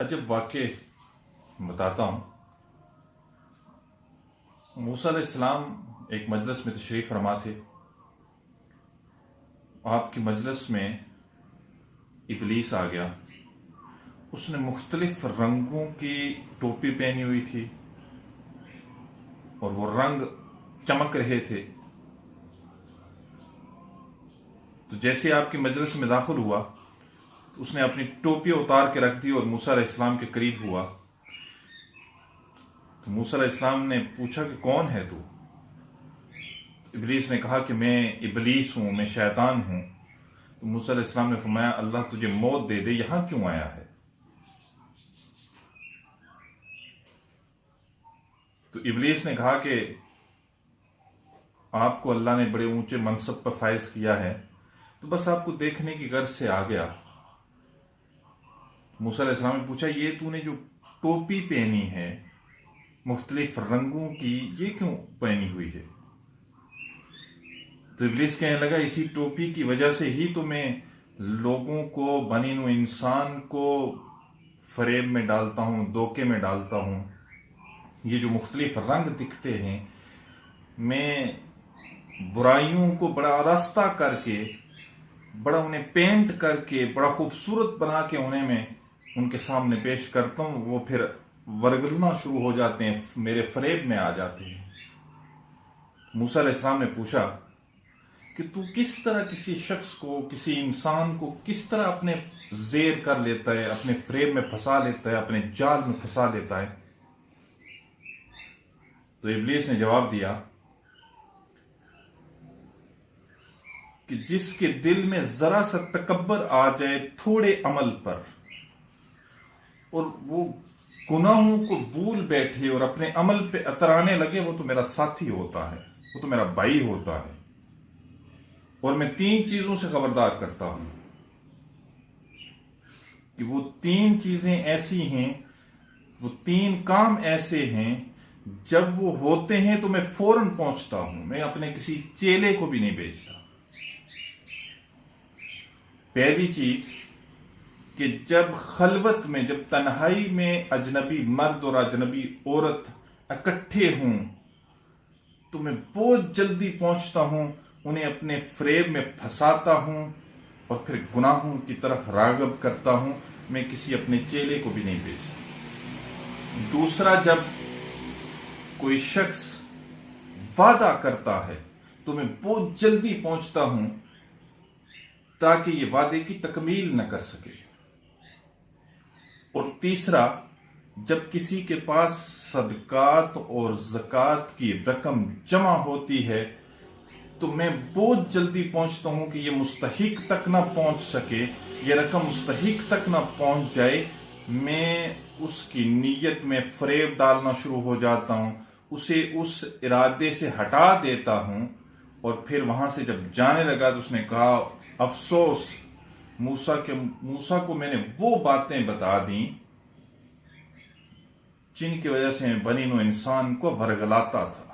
अजब वाक़े बताता हूँ। मूसा अलैहिस्सलाम एक मजलिस में तशरीफ़ फरमा थे। आपकी मजलिस में इबलीस आ गया। उसने मुख्तलिफ रंगों की टोपी पहनी हुई थी और वो रंग चमक रहे थे। तो जैसे आपकी मजलिस में दाखिल हुआ तो उसने अपनी टोपी उतार के रख दी और मूसा अलैहिस्सलाम के करीब हुआ। तो मूसा अलैहिस्सलाम ने पूछा कि कौन है तू? इबलीस ने कहा कि मैं इबलीस हूं, मैं शैतान हूं। तो मूसा अलैहिस्सलाम ने फरमाया, अल्लाह तुझे मौत दे दे, यहां क्यों आया है? तो इबलीस ने कहा कि आपको अल्लाह ने बड़े ऊंचे मनसब पर फायज किया है, तो बस आपको देखने की गर्ज से आ गया। मूसा अलैहिस्सलाम ने पूछा, ये तूने जो टोपी पहनी है मुख्तलिफ रंगों की, ये क्यों पहनी हुई है? तो इब्लीस कहने लगा, इसी टोपी की वजह से ही तो मैं लोगों को, बनी नो इंसान को फरेब में डालता हूं, धोखे में डालता हूं। ये जो मुख्तलिफ रंग दिखते हैं, मैं बुराइयों को बड़ा रास्ता करके, बड़ा उन्हें पेंट करके, बड़ा खूबसूरत बना के उन्हें मैं उनके सामने पेश करता हूं। वो फिर वरगलना शुरू हो जाते हैं, मेरे फरेब में आ जाते हैं। मूसा अलैहिस्सलाम ने पूछा कि तू किस तरह किसी शख्स को, किसी इंसान को किस तरह अपने जेर कर लेता है, अपने फ्रेम में फंसा लेता है, अपने जाल में फंसा लेता है? तो इब्लीस ने जवाब दिया कि जिसके दिल में जरा सा तकब्बर आ जाए थोड़े अमल पर, और वो गुनाहों को भूल बैठे और अपने अमल पे अतराने लगे, वो तो मेरा साथी होता है, वो तो मेरा भाई होता है। और मैं 3 चीजों से खबरदार करता हूं कि वो 3 चीजें ऐसी हैं, वो 3 काम ऐसे हैं, जब वो होते हैं तो मैं फौरन पहुंचता हूं, मैं अपने किसी चेले को भी नहीं भेजता। पहली चीज कि जब खलवत में, जब तन्हाई में अजनबी मर्द और अजनबी औरत इकट्ठे हों, तो मैं बहुत जल्दी पहुंचता हूं, उन्हें अपने फ्रेब में फंसाता हूं और फिर गुनाहों की तरफ रागब करता हूं। मैं किसी अपने चेले को भी नहीं भेजता। दूसरा, जब कोई शख्स वादा करता है तो मैं बहुत जल्दी पहुंचता हूं ताकि ये वादे की तकमील न कर सके। और तीसरा, जब किसी के पास सदकात और ज़कात की रकम जमा होती है तो मैं बहुत जल्दी पहुंचता हूं कि ये मुस्तहिक तक ना पहुंच सके, ये रकम मुस्तहिक तक ना पहुंच जाए। मैं उसकी नीयत में फरेब डालना शुरू हो जाता हूं, उसे उस इरादे से हटा देता हूं। और फिर वहां से जब जाने लगा तो उसने कहा, अफसोस, मूसा को मैंने वो बातें बता दी जिनकी वजह से मैं बनी नो इंसान को वरगलाता था।